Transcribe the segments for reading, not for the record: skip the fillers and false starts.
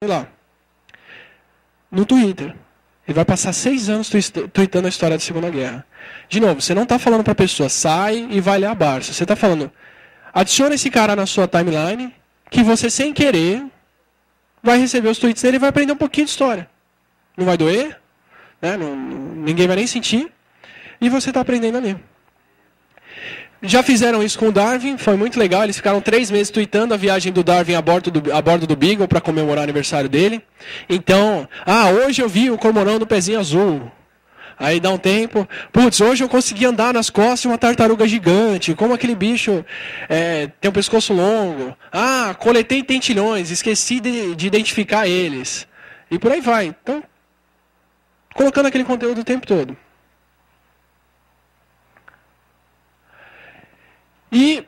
lá, no Twitter. Ele vai passar 6 anos tweetando a história da Segunda Guerra. De novo, você não está falando para a pessoa, sai e vai ler a Barça. Você está falando, adiciona esse cara na sua timeline, que você, sem querer, vai receber os tweets dele e vai aprender um pouquinho de história. Não vai doer, né? Ninguém vai nem sentir, e você está aprendendo ali. Já fizeram isso com o Darwin, foi muito legal. Eles ficaram 3 meses tweetando a viagem do Darwin a bordo do Beagle para comemorar o aniversário dele. Então, hoje eu vi o cormorão do pezinho azul. Aí dá um tempo, putz, hoje eu consegui andar nas costas de uma tartaruga gigante, como aquele bicho tem um pescoço longo. Coletei tentilhões, esqueci de identificar eles. E por aí vai. Então, colocando aquele conteúdo o tempo todo. E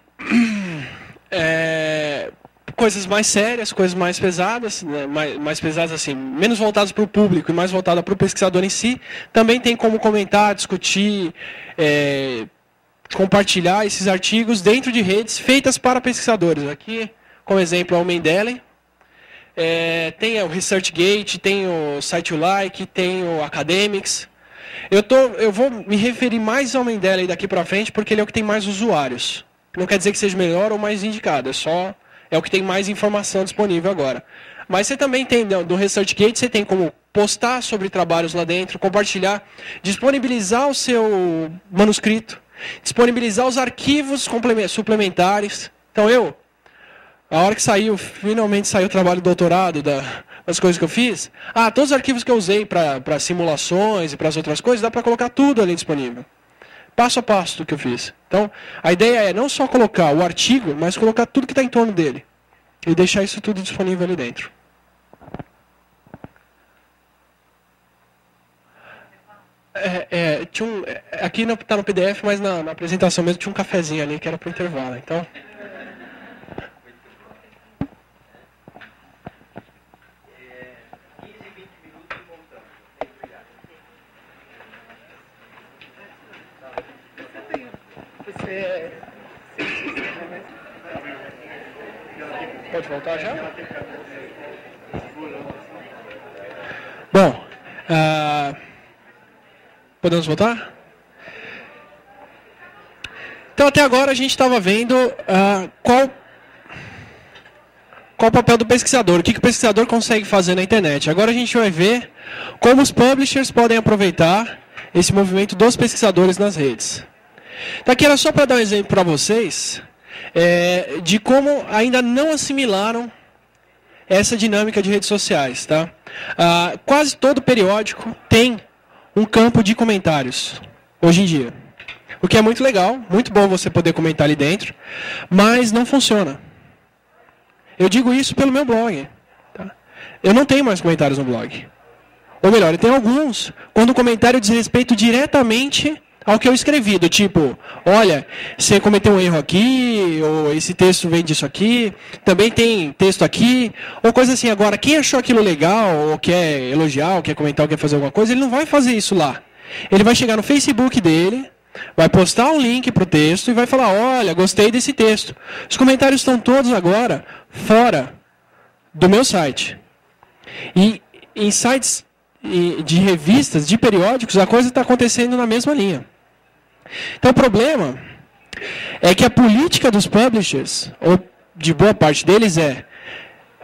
coisas mais sérias, coisas mais pesadas, né, mais pesadas assim, menos voltadas para o público e mais voltadas para o pesquisador em si, também tem como comentar, discutir, compartilhar esses artigos dentro de redes feitas para pesquisadores. Aqui, como exemplo, é o Mendeley, tem o ResearchGate, tem o SciToLike, tem o Academics. Eu vou me referir mais ao Mendeley daqui para frente porque ele é o que tem mais usuários. Não quer dizer que seja melhor ou mais indicado, é o que tem mais informação disponível agora. Mas você também tem, do ResearchGate, você tem como postar sobre trabalhos lá dentro, compartilhar, disponibilizar o seu manuscrito, disponibilizar os arquivos suplementares. Então a hora que finalmente saiu o trabalho do doutorado, das coisas que eu fiz, todos os arquivos que eu usei para simulações e para as outras coisas, dá para colocar tudo ali disponível. Passo a passo do que eu fiz. Então, a ideia é não só colocar o artigo, mas colocar tudo que está em torno dele. E deixar isso tudo disponível ali dentro. Aqui está no PDF, mas na apresentação mesmo tinha um cafezinho ali que era para o intervalo. Então... Pode voltar já? Bom, podemos voltar? Então, até agora a gente estava vendo qual o papel do pesquisador, o que o pesquisador consegue fazer na internet. Agora a gente vai ver como os publishers podem aproveitar esse movimento dos pesquisadores nas redes. Então, aqui era só para dar um exemplo para vocês de como ainda não assimilaram essa dinâmica de redes sociais. Tá? Quase todo periódico tem um campo de comentários, hoje em dia. O que é muito legal, muito bom você poder comentar ali dentro, mas não funciona. Eu digo isso pelo meu blog. Tá? Eu não tenho mais comentários no blog. Ou melhor, eu tenho alguns, quando o comentário diz respeito diretamente ao que eu escrevi, do tipo, olha, você cometeu um erro aqui, ou esse texto vem disso aqui, também tem texto aqui, ou coisa assim. Agora, quem achou aquilo legal, ou quer elogiar, ou quer comentar, ou quer fazer alguma coisa, ele não vai fazer isso lá. Ele vai chegar no Facebook dele, vai postar um link para o texto e vai falar, olha, gostei desse texto. Os comentários estão todos agora fora do meu site. E em sites de revistas, de periódicos, a coisa está acontecendo na mesma linha. Então o problema é que a política dos publishers, ou de boa parte deles, é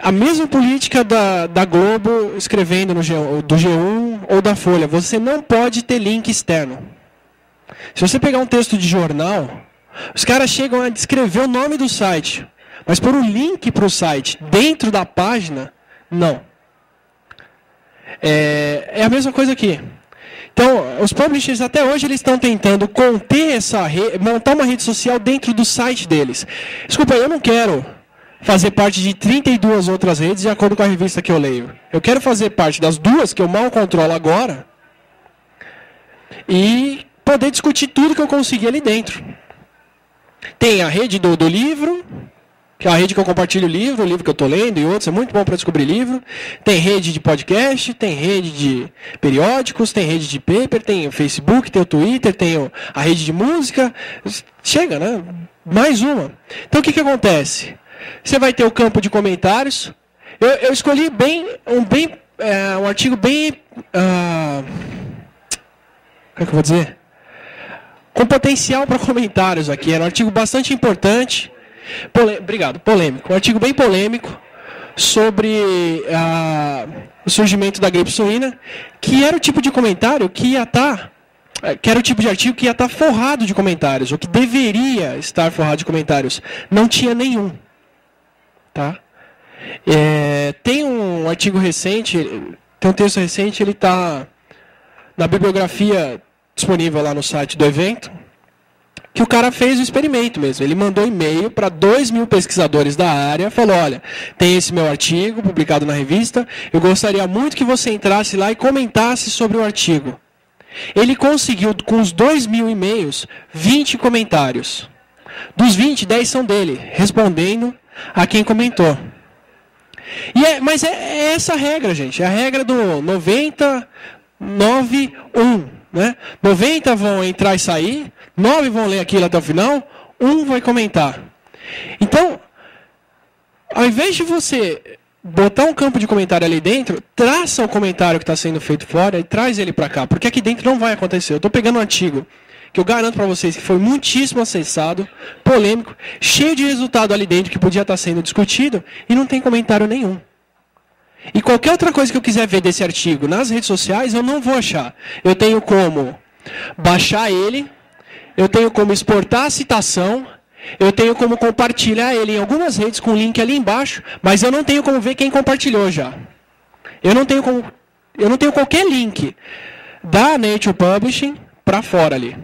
a mesma política da Globo escrevendo do G1 ou da Folha. Você não pode ter link externo. Se você pegar um texto de jornal, os caras chegam a descrever o nome do site, mas pôr um link para o site dentro da página, não. É a mesma coisa aqui. Então, os publishers até hoje eles estão tentando conter montar uma rede social dentro do site deles. Desculpa, eu não quero fazer parte de 32 outras redes de acordo com a revista que eu leio. Eu quero fazer parte das 2 que eu mal controlo agora e poder discutir tudo que eu conseguir ali dentro. Tem a rede do livro, que é a rede que eu compartilho o livro que eu estou lendo e outros, é muito bom para descobrir livro. Tem rede de podcast, tem rede de periódicos, tem rede de paper, tem o Facebook, tem o Twitter, tem a rede de música. Chega, né? Mais uma. Então o que acontece? Você vai ter o campo de comentários. Eu escolhi um artigo bem... como é que eu vou dizer? Com potencial para comentários aqui. Era um artigo bastante importante. Obrigado, polêmico. Um artigo bem polêmico sobre o surgimento da gripe suína, que era o tipo de comentário que ia estar... que era o tipo de artigo que ia estar forrado de comentários, ou que deveria estar forrado de comentários. Não tinha nenhum. Tá? Tem um artigo recente, tem um texto recente, ele está na bibliografia disponível lá no site do evento, que o cara fez o experimento mesmo. Ele mandou e-mail para 2.000 pesquisadores da área, falou, olha, tem esse meu artigo publicado na revista, eu gostaria muito que você entrasse lá e comentasse sobre o artigo. Ele conseguiu, com os 2.000 e-mails, 20 comentários. Dos 20, 10 são dele, respondendo a quem comentou. Mas é essa a regra, gente. É a regra do 90, 9, 1. Né? 90 vão entrar e sair, 9 vão ler aquilo até o final, 1 vai comentar. Então, ao invés de você botar um campo de comentário ali dentro, traça o comentário que está sendo feito fora e traz ele para cá, porque aqui dentro não vai acontecer. Eu estou pegando um artigo que eu garanto para vocês que foi muitíssimo acessado, polêmico, cheio de resultado ali dentro que podia estar sendo discutido e não tem comentário nenhum. E qualquer outra coisa que eu quiser ver desse artigo nas redes sociais, eu não vou achar. Eu tenho como baixar ele, eu tenho como exportar a citação, eu tenho como compartilhar ele em algumas redes com o link ali embaixo, mas eu não tenho como ver quem compartilhou já. Eu não tenho qualquer link da Nature Publishing para fora ali.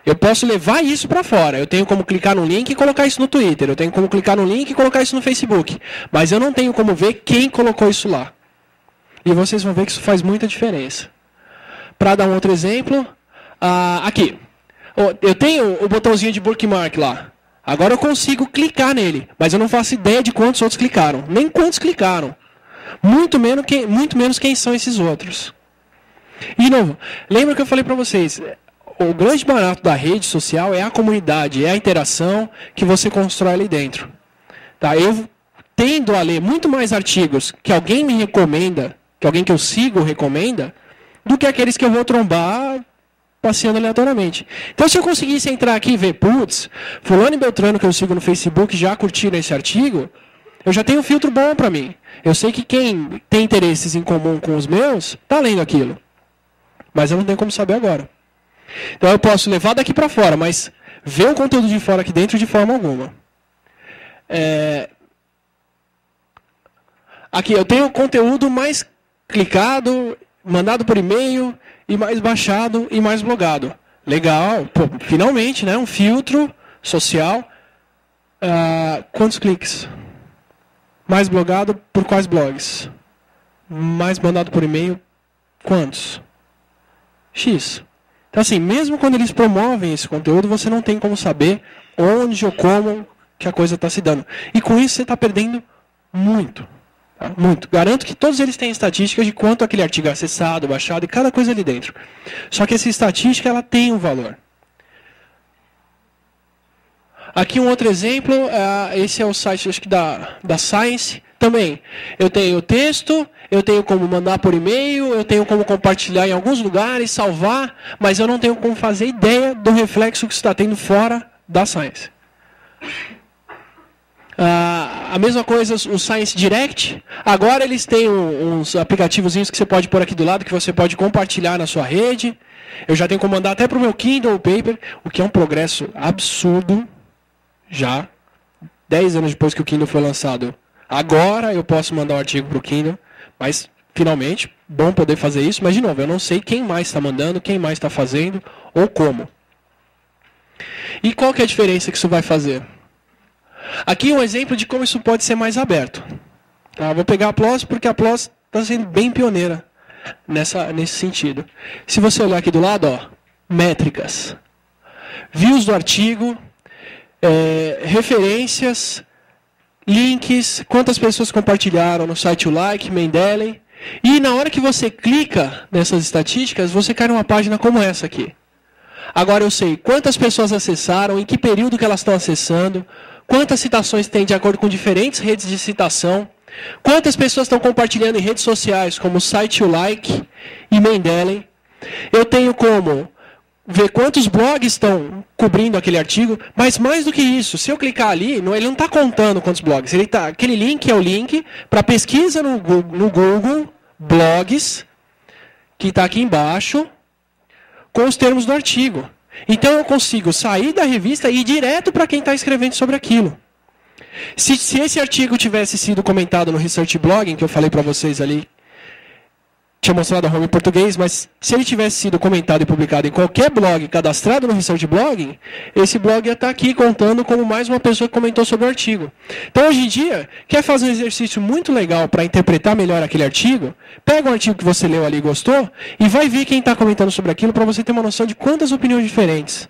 Eu posso levar isso para fora. Eu tenho como clicar no link e colocar isso no Twitter. Eu tenho como clicar no link e colocar isso no Facebook. Mas eu não tenho como ver quem colocou isso lá. E vocês vão ver que isso faz muita diferença. Para dar um outro exemplo, aqui. Eu tenho o botãozinho de bookmark lá. Agora eu consigo clicar nele. Mas eu não faço ideia de quantos outros clicaram. Nem quantos clicaram. Muito menos quem são esses outros. E de novo, lembra que eu falei para vocês... O grande barato da rede social é a comunidade, é a interação que você constrói ali dentro. Tá? Eu tendo a ler muito mais artigos que alguém me recomenda, que alguém que eu sigo recomenda, do que aqueles que eu vou trombar passeando aleatoriamente. Então, se eu conseguisse entrar aqui e ver, putz, fulano e beltrano que eu sigo no Facebook já curtiram esse artigo, eu já tenho um filtro bom para mim. Eu sei que quem tem interesses em comum com os meus, está lendo aquilo. Mas eu não tenho como saber agora. Então eu posso levar daqui para fora, mas ver o conteúdo de fora aqui dentro de forma alguma. Aqui eu tenho o conteúdo mais clicado, mandado por e-mail, e mais baixado e mais blogado. Legal, pô, finalmente, né? Um filtro social. Quantos cliques? Mais blogado por quais blogs? Mais mandado por e-mail, quantos? X. Então, assim, mesmo quando eles promovem esse conteúdo, você não tem como saber onde ou como que a coisa está se dando. E com isso você está perdendo muito. Tá? Muito. Garanto que todos eles têm estatísticas de quanto aquele artigo é acessado, baixado e cada coisa ali dentro. Só que essa estatística ela tem um valor. Aqui um outro exemplo, esse é o site acho que da Science. Também, eu tenho o texto, eu tenho como mandar por e-mail, eu tenho como compartilhar em alguns lugares, salvar, mas eu não tenho como fazer ideia do reflexo que está tendo fora da Science. A mesma coisa, o Science Direct. Agora eles têm uns aplicativozinhos que você pode pôr aqui do lado, que você pode compartilhar na sua rede. Eu já tenho como mandar até para o meu Kindle Paper, o que é um progresso absurdo, já. 10 anos depois que o Kindle foi lançado. Agora eu posso mandar um artigo para o Kindle, mas finalmente, bom poder fazer isso. Mas de novo, eu não sei quem mais está mandando, quem mais está fazendo ou como. E qual que é a diferença que isso vai fazer? Aqui um exemplo de como isso pode ser mais aberto. Tá? Vou pegar a PLOS porque a PLOS está sendo bem pioneira nesse sentido. Se você olhar aqui do lado, ó, métricas, views do artigo, referências, links, quantas pessoas compartilharam no site o like, Mendeley. E na hora que você clica nessas estatísticas, você cai numa página como essa aqui. Agora eu sei quantas pessoas acessaram, em que período que elas estão acessando, quantas citações tem de acordo com diferentes redes de citação. Quantas pessoas estão compartilhando em redes sociais, como o site Like e Mendeley. Eu tenho como ver quantos blogs estão cobrindo aquele artigo, mas mais do que isso, se eu clicar ali, ele não está contando quantos blogs. Aquele link é o link para pesquisa no Google, blogs, que está aqui embaixo, com os termos do artigo. Então eu consigo sair da revista e ir direto para quem está escrevendo sobre aquilo. Se esse artigo tivesse sido comentado no Research Blogging, que eu falei para vocês ali, tinha mostrado a home em português, mas se ele tivesse sido comentado e publicado em qualquer blog cadastrado no Research Blogging, esse blog ia estar aqui contando como mais uma pessoa que comentou sobre o artigo. Então, hoje em dia, quer fazer um exercício muito legal para interpretar melhor aquele artigo? Pega um artigo que você leu ali e gostou e vai ver quem está comentando sobre aquilo para você ter uma noção de quantas opiniões diferentes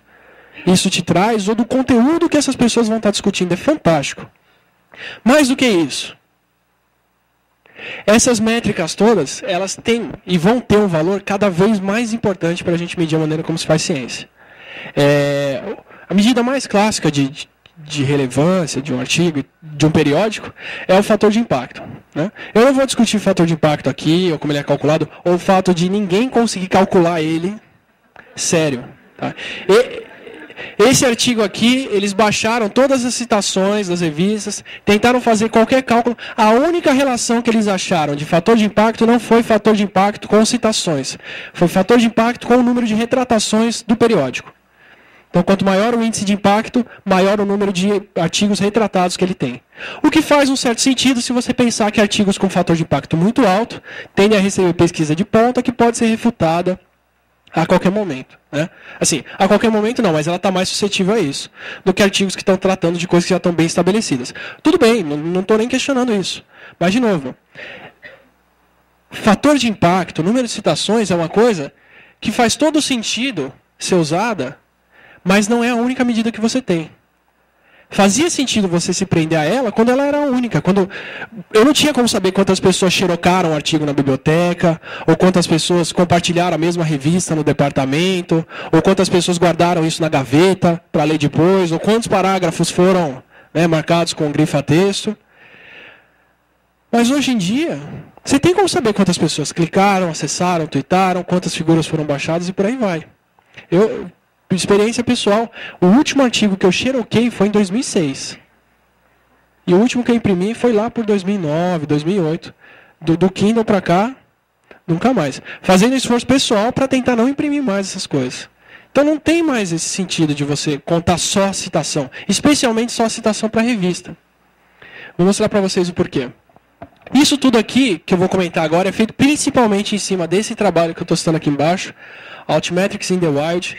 isso te traz ou do conteúdo que essas pessoas vão estar discutindo. É fantástico. Mais do que isso, essas métricas todas, elas têm e vão ter um valor cada vez mais importante para a gente medir a maneira como se faz ciência. A medida mais clássica de relevância de um artigo, de um periódico, é o fator de impacto. Né? Eu não vou discutir o fator de impacto aqui, ou como ele é calculado, ou o fato de ninguém conseguir calcular ele sério. Tá? Esse artigo aqui, eles baixaram todas as citações das revistas, tentaram fazer qualquer cálculo. A única relação que eles acharam de fator de impacto não foi fator de impacto com citações. Foi fator de impacto com o número de retratações do periódico. Então, quanto maior o índice de impacto, maior o número de artigos retratados que ele tem. O que faz um certo sentido se você pensar que artigos com fator de impacto muito alto tendem a receber pesquisa de ponta que pode ser refutada a qualquer momento. Né? Assim, a qualquer momento não, mas ela está mais suscetível a isso do que artigos que estão tratando de coisas que já estão bem estabelecidas. Tudo bem, não estou nem questionando isso. Mas, de novo, fator de impacto, número de citações é uma coisa que faz todo sentido ser usada, mas não é a única medida que você tem. Fazia sentido você se prender a ela quando ela era a única. Quando eu não tinha como saber quantas pessoas xerocaram o artigo na biblioteca, ou quantas pessoas compartilharam a mesma revista no departamento, ou quantas pessoas guardaram isso na gaveta para ler depois, ou quantos parágrafos foram marcados com grifa-texto. Mas hoje em dia, você tem como saber quantas pessoas clicaram, acessaram, tweetaram, quantas figuras foram baixadas e por aí vai. Experiência pessoal, o último artigo que eu xeroquei foi em 2006. E o último que eu imprimi foi lá por 2009, 2008. Do Kindle para cá, nunca mais. Fazendo esforço pessoal para tentar não imprimir mais essas coisas. Então não tem mais esse sentido de você contar só a citação. Especialmente só a citação para revista. Vou mostrar para vocês o porquê. Isso tudo aqui, que eu vou comentar agora, é feito principalmente em cima desse trabalho que eu estou citando aqui embaixo. Altmetrics in the Wild.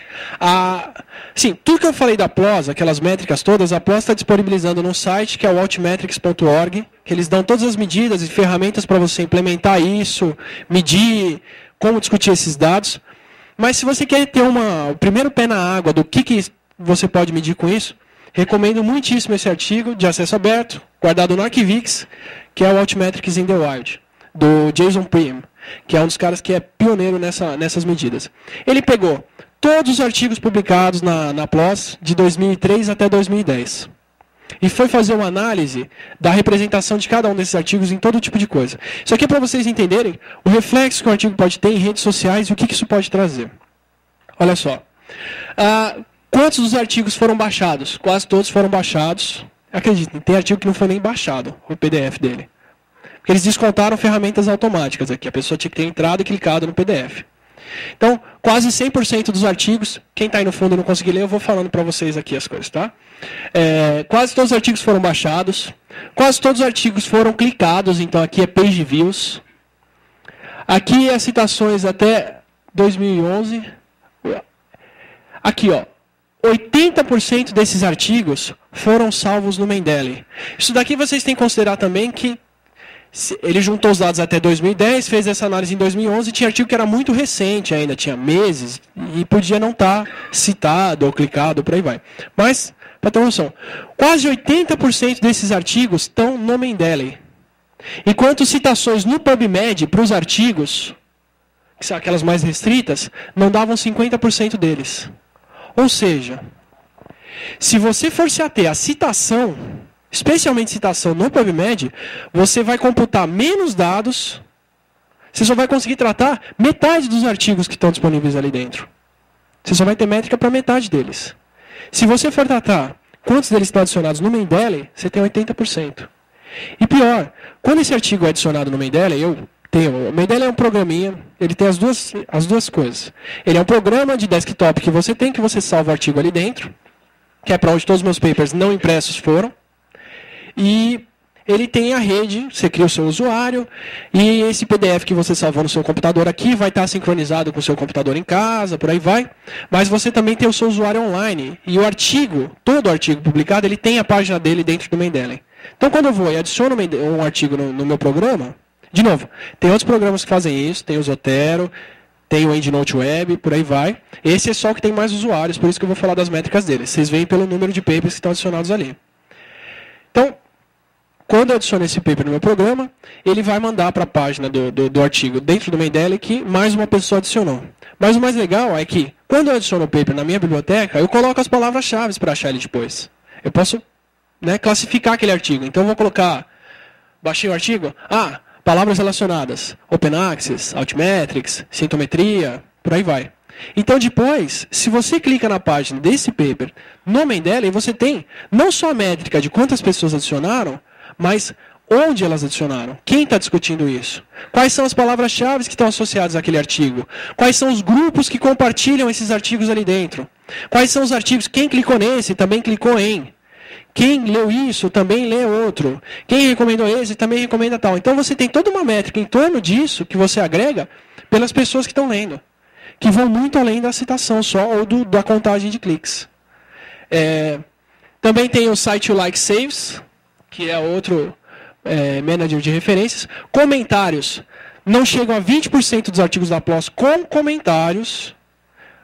Sim, tudo que eu falei da PLOS, aquelas métricas todas, a PLOS está disponibilizando num site que é o altmetrics.org, que eles dão todas as medidas e ferramentas para você implementar isso, medir, como discutir esses dados. Mas se você quer ter o primeiro pé na água do que você pode medir com isso, recomendo muitíssimo esse artigo de acesso aberto, guardado no Arquivix, que é o Altmetrics in the Wild, do Jason Prim, que é um dos caras que é pioneiro nessas medidas. Ele pegou todos os artigos publicados na PLOS de 2003 até 2010. E foi fazer uma análise da representação de cada um desses artigos em todo tipo de coisa. Isso aqui é para vocês entenderem o reflexo que o artigo pode ter em redes sociais e o que isso pode trazer. Olha só. Quantos dos artigos foram baixados? Quase todos foram baixados. Acreditem, tem artigo que não foi nem baixado, o PDF dele. Porque eles descontaram ferramentas automáticas aqui. A pessoa tinha que ter entrado e clicado no PDF. Então, quase 100% dos artigos, quem está aí no fundo e não conseguir ler, eu vou falando para vocês aqui as coisas, tá? Quase todos os artigos foram baixados. Quase todos os artigos foram clicados, então aqui é page views. Aqui é citações até 2011. Aqui, ó. 80% desses artigos foram salvos no Mendeley. Isso daqui vocês têm que considerar também que ele juntou os dados até 2010, fez essa análise em 2011, tinha artigo que era muito recente ainda, tinha meses, e podia não estar citado ou clicado, por aí vai. Mas, para ter uma noção, quase 80% desses artigos estão no Mendeley. Enquanto citações no PubMed para os artigos, que são aquelas mais restritas, não davam 50% deles. Ou seja, se você for se ater à citação, especialmente citação no PubMed, você vai computar menos dados, você só vai conseguir tratar metade dos artigos que estão disponíveis ali dentro. Você só vai ter métrica para metade deles. Se você for tratar quantos deles estão adicionados no Mendeley, você tem 80%. E pior, quando esse artigo é adicionado no Mendeley, o Mendeley é um programinha, ele tem as duas coisas. Ele é um programa de desktop que você salva o artigo ali dentro, que é para onde todos os meus papers não impressos foram. E ele tem a rede, você cria o seu usuário, e esse PDF que você salvou no seu computador aqui vai estar sincronizado com o seu computador em casa, por aí vai. Mas você também tem o seu usuário online. E o artigo, todo artigo publicado, ele tem a página dele dentro do Mendeley. Então, quando eu vou e adiciono um artigo no meu programa, de novo, tem outros programas que fazem isso, tem o Zotero, tem o EndNote Web, por aí vai. Esse é só o que tem mais usuários, por isso que eu vou falar das métricas dele. Vocês veem pelo número de papers que estão adicionados ali. Então, quando eu adiciono esse paper no meu programa, ele vai mandar para a página do artigo dentro do Mendeley que mais uma pessoa adicionou. Mas o mais legal é que, quando eu adiciono o paper na minha biblioteca, eu coloco as palavras-chave para achar ele depois. Eu posso, classificar aquele artigo. Então, eu vou colocar, baixei o artigo, palavras relacionadas, Open Access, Altmetrics, Sintometria, por aí vai. Então, depois, se você clica na página desse paper no Mendeley, você tem não só a métrica de quantas pessoas adicionaram, mas onde elas adicionaram, quem está discutindo isso, quais são as palavras-chave que estão associadas àquele artigo, quais são os grupos que compartilham esses artigos ali dentro, quais são os artigos, quem clicou nesse também clicou em, quem leu isso também lê outro, quem recomendou esse também recomenda tal. Então você tem toda uma métrica em torno disso que você agrega pelas pessoas que estão lendo, que vão muito além da citação só ou da contagem de cliques. Também tem o site Like Saves, que é outro manager de referências. Comentários. Não chegam a 20% dos artigos da PLOS com comentários.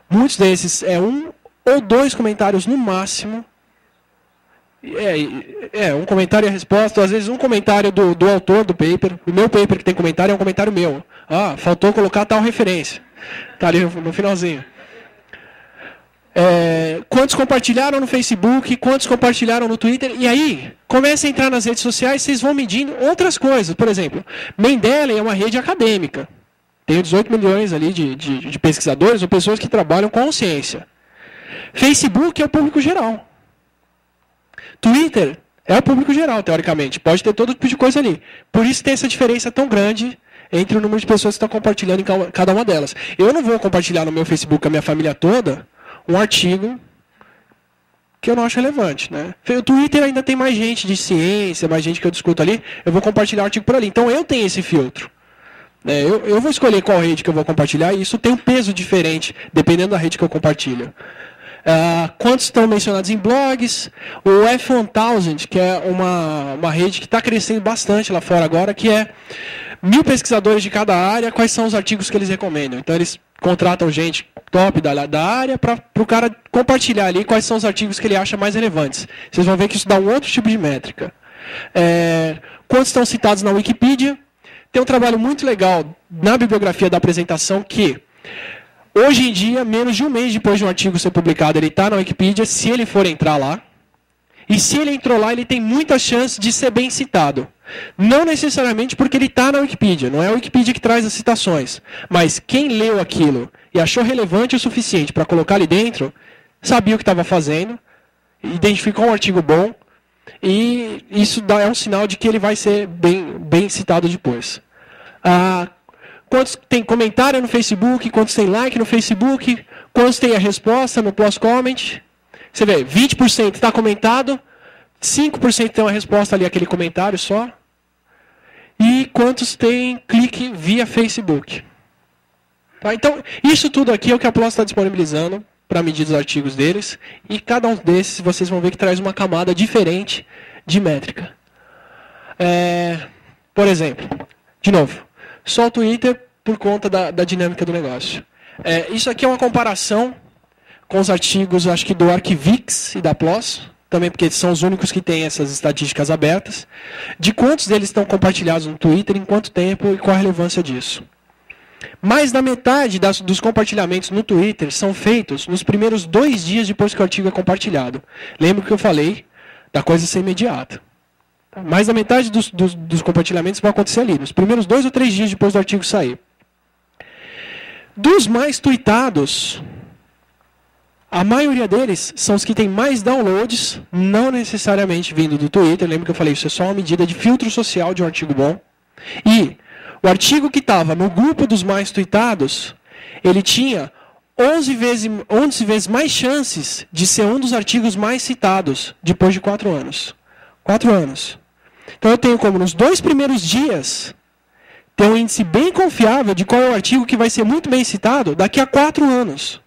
Muitos desses é 1 ou 2 comentários no máximo. Um comentário e a resposta. Às vezes um comentário do autor do paper. O meu paper que tem comentário é um comentário meu. Faltou colocar tal referência. Está ali no finalzinho. Quantos compartilharam no Facebook, quantos compartilharam no Twitter, e aí, começa a entrar nas redes sociais, vocês vão medindo outras coisas. Por exemplo, Mendeley é uma rede acadêmica. Tem 18 milhões ali de pesquisadores ou pessoas que trabalham com ciência. Facebook é o público geral. Twitter é o público geral, teoricamente. Pode ter todo tipo de coisa ali. Por isso tem essa diferença tão grande entre o número de pessoas que estão compartilhando em cada uma delas. Eu não vou compartilhar no meu Facebook com a minha família toda um artigo que eu não acho relevante. O Twitter ainda tem mais gente de ciência, mais gente que eu discuto ali, eu vou compartilhar o artigo por ali. Então eu tenho esse filtro. Eu vou escolher qual rede que eu vou compartilhar, e isso tem um peso diferente, dependendo da rede que eu compartilho. Quantos estão mencionados em blogs? O F1000, que é uma rede que está crescendo bastante lá fora agora, que é 1000 pesquisadores de cada área, quais são os artigos que eles recomendam. Então eles contratam gente top da área para o cara compartilhar ali quais são os artigos que ele acha mais relevantes. Vocês vão ver que isso dá um outro tipo de métrica. Quantos estão citados na Wikipedia? Tem um trabalho muito legal na bibliografia da apresentação que, hoje em dia, menos de um mês depois de um artigo ser publicado, ele está na Wikipedia, se ele for entrar lá. E se ele entrou lá, ele tem muita chance de ser bem citado. Não necessariamente porque ele está na Wikipedia, não é a Wikipedia que traz as citações. Mas quem leu aquilo e achou relevante o suficiente para colocar ali dentro, sabia o que estava fazendo, identificou um artigo bom, e isso é um sinal de que ele vai ser bem citado depois. Quantos tem comentário no Facebook, quantos tem like no Facebook, quantos tem a resposta no PLOS Comment. Você vê, 20% está comentado, 5% tem uma resposta ali, aquele comentário só. E quantos tem clique via Facebook. Tá? Então, isso tudo aqui é o que a PLOS está disponibilizando para medir os artigos deles. E cada um desses, vocês vão ver que traz uma camada diferente de métrica. Por exemplo, de novo, só o Twitter por conta da dinâmica do negócio. Isso aqui é uma comparação com os artigos, acho que do Arquivix e da PLOS, também porque são os únicos que têm essas estatísticas abertas, de quantos deles estão compartilhados no Twitter, em quanto tempo e qual a relevância disso. Mais da metade dos compartilhamentos no Twitter são feitos nos primeiros 2 dias depois que o artigo é compartilhado. Lembra que eu falei da coisa ser imediata. Mais da metade dos compartilhamentos vão acontecer ali, nos primeiros 2 ou 3 dias depois do artigo sair. Dos mais tweetados, a maioria deles são os que têm mais downloads, não necessariamente vindo do Twitter. Lembra que eu falei, isso é só uma medida de filtro social de um artigo bom. E o artigo que estava no grupo dos mais tweetados, ele tinha 11 vezes mais chances de ser um dos artigos mais citados depois de 4 anos. 4 anos. Então eu tenho como nos 2 primeiros dias ter um índice bem confiável de qual é o artigo que vai ser muito bem citado daqui a 4 anos.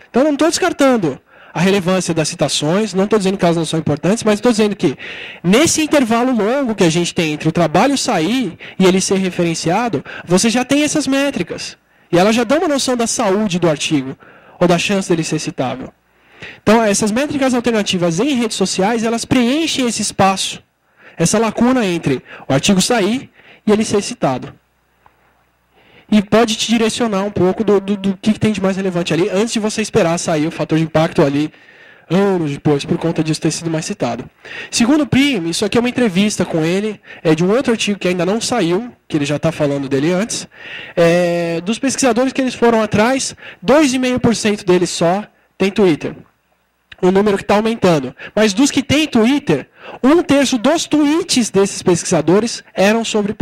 Então eu não estou descartando a relevância das citações, não estou dizendo que elas não são importantes, mas estou dizendo que nesse intervalo longo que a gente tem entre o trabalho sair e ele ser referenciado, você já tem essas métricas. E elas já dão uma noção da saúde do artigo, ou da chance dele ser citável. Então, essas métricas alternativas em redes sociais, elas preenchem esse espaço, essa lacuna entre o artigo sair e ele ser citado. E pode te direcionar um pouco do que tem de mais relevante ali, antes de você esperar sair o fator de impacto ali, anos depois, por conta disso ter sido mais citado. Segundo o Prim, isso aqui é uma entrevista com ele, é de um outro artigo que ainda não saiu, que ele já está falando dele antes. Dos pesquisadores que eles foram atrás, 2,5% deles só tem Twitter. Um número que está aumentando. Mas dos que têm Twitter, 1/3 dos tweets desses pesquisadores eram sobre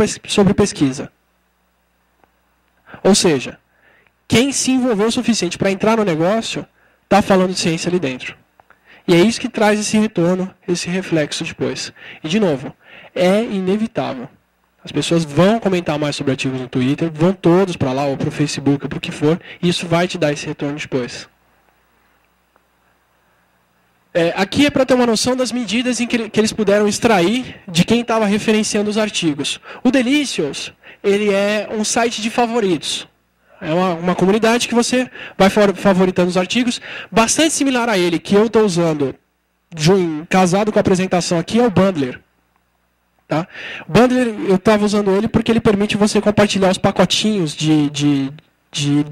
pesquisa. Ou seja, quem se envolveu o suficiente para entrar no negócio, está falando de ciência ali dentro. E é isso que traz esse retorno, esse reflexo depois. E, de novo, é inevitável. As pessoas vão comentar mais sobre artigos no Twitter, vão todos para lá, ou para o Facebook, ou para o que for, e isso vai te dar esse retorno depois. Aqui é para ter uma noção das medidas em que eles puderam extrair de quem estava referenciando os artigos. O Delicious, ele é um site de favoritos. É uma comunidade que você vai favoritando os artigos, bastante similar a ele, que eu estou usando, casado com a apresentação aqui, é o Bundler. Tá? O Bundler, eu estava usando ele porque ele permite você compartilhar os pacotinhos de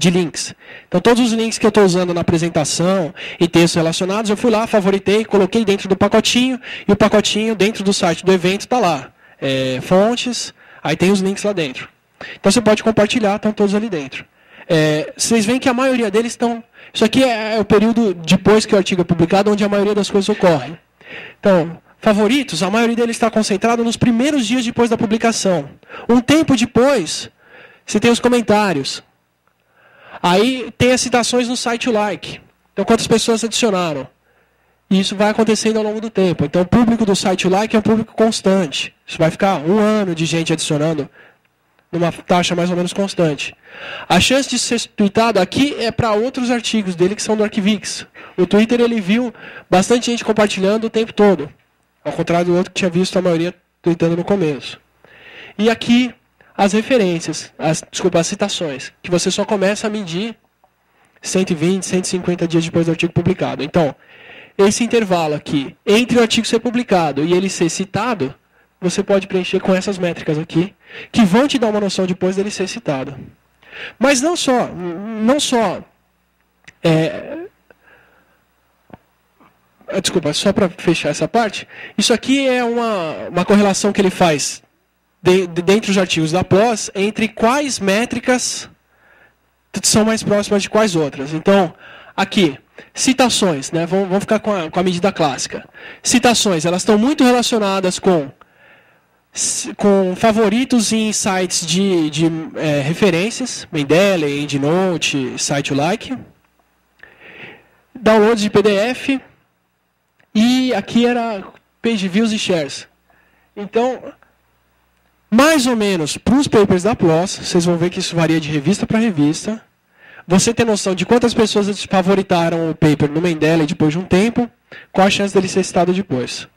links. Então, todos os links que eu estou usando na apresentação e textos relacionados, eu fui lá, favoritei, coloquei dentro do pacotinho, e o pacotinho dentro do site do evento está lá. Fontes, aí tem os links lá dentro. Então, você pode compartilhar, estão todos ali dentro. Vocês veem que a maioria deles estão... Isso aqui é o período depois que o artigo é publicado, onde a maioria das coisas ocorre. Então, favoritos, a maioria deles está concentrado nos primeiros dias depois da publicação. Um tempo depois, você tem os comentários. Aí tem as citações no site like. Então, quantas pessoas adicionaram? E isso vai acontecendo ao longo do tempo. Então, o público do site like é um público constante. Isso vai ficar 1 ano de gente adicionando numa taxa mais ou menos constante. A chance de ser tweetado aqui é para outros artigos dele que são do Arquivix. O Twitter ele viu bastante gente compartilhando o tempo todo. Ao contrário do outro que tinha visto a maioria tweetando no começo. E aqui as referências, as citações, que você só começa a medir 120, 150 dias depois do artigo publicado. Então, esse intervalo aqui, entre o artigo ser publicado e ele ser citado, você pode preencher com essas métricas aqui, que vão te dar uma noção depois dele ser citado. Mas não só só para fechar essa parte, isso aqui é uma correlação que ele faz dentre os artigos da PLOS entre quais métricas são mais próximas de quais outras. Então, aqui, citações, né? Vamos ficar com a medida clássica. Citações, elas estão muito relacionadas com favoritos em sites de referências, Mendeley, EndNote, SiteLike, downloads de PDF, e aqui era page views e shares. Então, mais ou menos, para os papers da PLOS, vocês vão ver que isso varia de revista para revista, você tem noção de quantas pessoas favoritaram o paper no Mendeley depois de um tempo, qual a chance dele ser citado depois.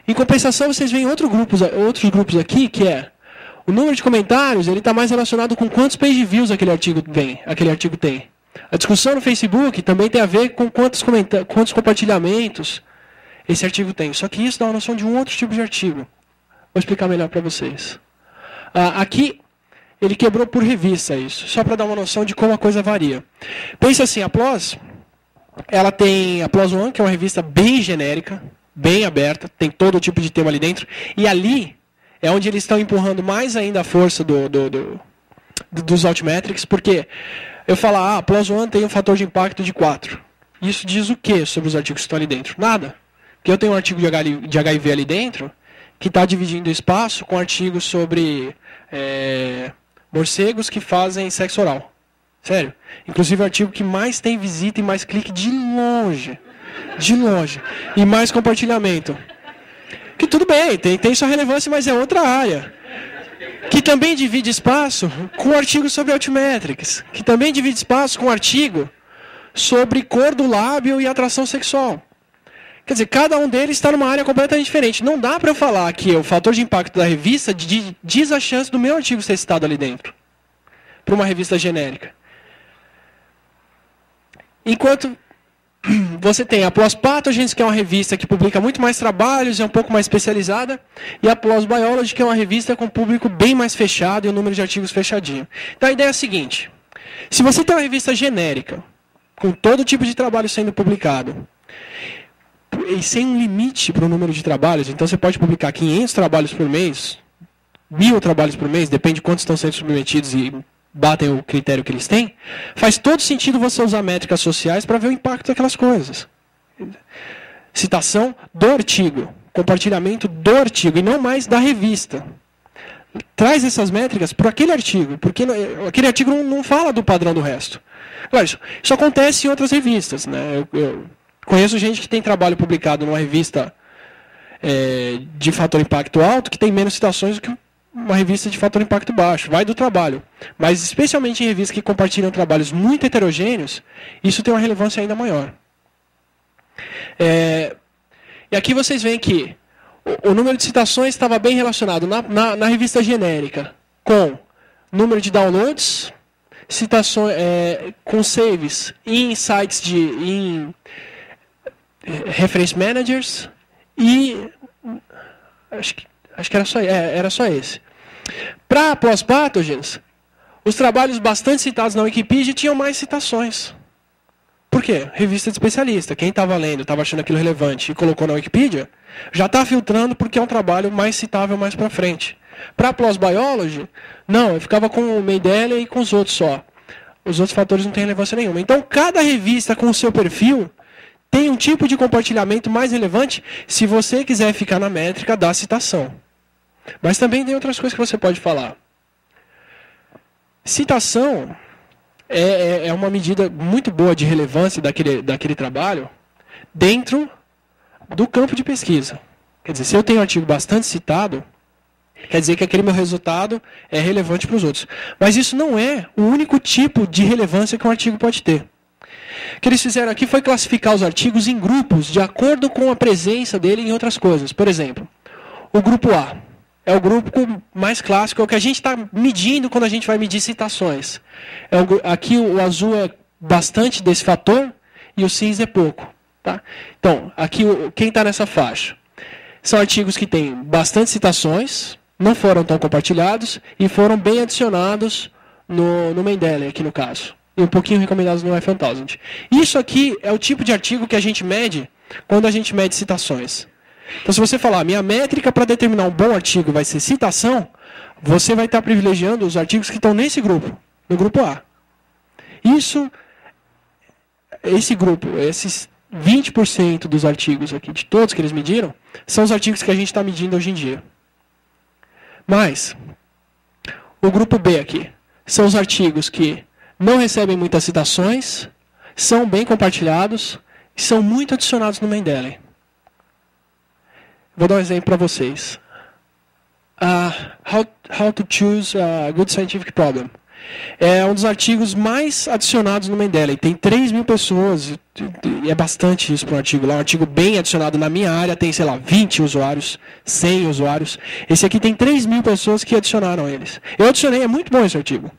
Em compensação, vocês veem outros grupos aqui, que é o número de comentários, ele está mais relacionado com quantos page views aquele artigo tem. A discussão no Facebook também tem a ver com quantos compartilhamentos esse artigo tem. Só que isso dá uma noção de um outro tipo de artigo. Vou explicar melhor para vocês. Aqui, ele quebrou por revista isso, só para dar uma noção de como a coisa varia. Pensa assim, a PLOS, ela tem a PLOS One, que é uma revista bem genérica, bem aberta, tem todo tipo de tema ali dentro. E ali é onde eles estão empurrando mais ainda a força dos Altmetrics, porque eu falo, a PLOS ONE tem um fator de impacto de 4. Isso diz o que sobre os artigos que estão ali dentro? Nada. Porque eu tenho um artigo de HIV ali dentro, que está dividindo espaço com artigos sobre morcegos que fazem sexo oral. Sério. Inclusive o artigo que mais tem visita e mais clique de longe. De longe. E mais compartilhamento. Que tudo bem, tem sua relevância, mas é outra área. Que também divide espaço com artigo sobre Altmetrics. Que também divide espaço com artigo sobre cor do lábio e atração sexual. Quer dizer, cada um deles está numa área completamente diferente. Não dá para eu falar que o fator de impacto da revista diz a chance do meu artigo ser citado ali dentro. Para uma revista genérica. Enquanto você tem a PLOS Pathogens, que é uma revista que publica muito mais trabalhos, é um pouco mais especializada, e a PLOS Biology, que é uma revista com público bem mais fechado e um número de artigos fechadinho. Então a ideia é a seguinte: se você tem uma revista genérica, com todo tipo de trabalho sendo publicado, e sem um limite para o número de trabalhos, então você pode publicar 500 trabalhos por mês, 1000 trabalhos por mês, depende de quantos estão sendo submetidos e batem o critério que eles têm, faz todo sentido você usar métricas sociais para ver o impacto daquelas coisas. Citação do artigo, compartilhamento do artigo, e não mais da revista. Traz essas métricas para aquele artigo, porque aquele artigo não fala do padrão do resto. Claro, isso acontece em outras revistas. Né? Eu conheço gente que tem trabalho publicado numa revista de fator impacto alto, que tem menos citações do que uma revista de fator impacto baixo. Vai do trabalho. Mas, especialmente em revistas que compartilham trabalhos muito heterogêneos, isso tem uma relevância ainda maior. E aqui vocês veem que o número de citações estava bem relacionado na revista genérica com número de downloads, citações com saves em sites em reference managers e acho que era só esse. Para PLOS Pathogens, os trabalhos bastante citados na Wikipedia tinham mais citações. Por quê? Revista de especialista. Quem estava lendo, estava achando aquilo relevante e colocou na Wikipedia, já está filtrando porque é um trabalho mais citável mais para frente. Para PLOS Biology, não, eu ficava com o Mendeley e com os outros só. Os outros fatores não têm relevância nenhuma. Então, cada revista com o seu perfil tem um tipo de compartilhamento mais relevante se você quiser ficar na métrica da citação. Mas também tem outras coisas que você pode falar. Citação é uma medida muito boa de relevância daquele trabalho dentro do campo de pesquisa. Quer dizer, se eu tenho um artigo bastante citado, quer dizer que aquele meu resultado é relevante para os outros. Mas isso não é o único tipo de relevância que um artigo pode ter. O que eles fizeram aqui foi classificar os artigos em grupos de acordo com a presença dele em outras coisas. Por exemplo, o grupo A é o grupo mais clássico, é o que a gente está medindo quando a gente vai medir citações. Aqui o azul é bastante desse fator e o cinza é pouco. Tá? Então, aqui quem está nessa faixa? São artigos que têm bastante citações, não foram tão compartilhados e foram bem adicionados no Mendeley, aqui no caso. E um pouquinho recomendados no F1000. Isso aqui é o tipo de artigo que a gente mede quando a gente mede citações. Então, se você falar, minha métrica para determinar um bom artigo vai ser citação, você vai estar privilegiando os artigos que estão nesse grupo, no grupo A. Esse grupo, esses 20% dos artigos aqui, de todos que eles mediram, são os artigos que a gente está medindo hoje em dia. Mas, o grupo B aqui, são os artigos que não recebem muitas citações, são bem compartilhados e são muito adicionados no Mendeley. Vou dar um exemplo para vocês. How to choose a good scientific problem. É um dos artigos mais adicionados no Mendeley. Tem 3.000 pessoas, e é bastante isso para um artigo lá. Um artigo bem adicionado na minha área tem, 20 usuários, 100 usuários. Esse aqui tem 3.000 pessoas que adicionaram eles. Eu adicionei, é muito bom esse artigo.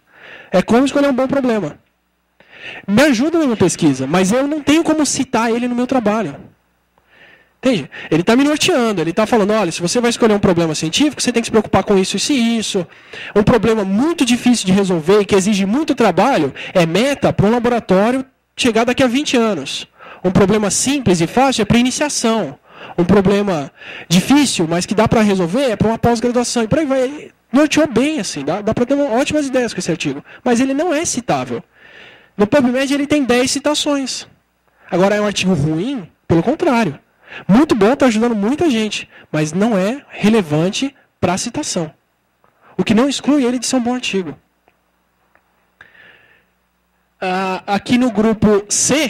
É como escolher um bom problema. Me ajuda na minha pesquisa, mas eu não tenho como citar ele no meu trabalho. Entende? Ele está me norteando, ele está falando, olha, se você vai escolher um problema científico, você tem que se preocupar com isso e isso. Um problema muito difícil de resolver e que exige muito trabalho é meta para um laboratório chegar daqui a 20 anos. Um problema simples e fácil é para iniciação. um problema difícil, mas que dá para resolver, é para uma pós-graduação. E por aí vai. Norteou bem, assim, dá para ter ótimas ideias com esse artigo. Mas ele não é citável. No PubMed ele tem 10 citações. Agora é um artigo ruim? Pelo contrário. Muito bom, está ajudando muita gente, mas não é relevante para a citação. O que não exclui ele de ser um bom artigo. Aqui no grupo C,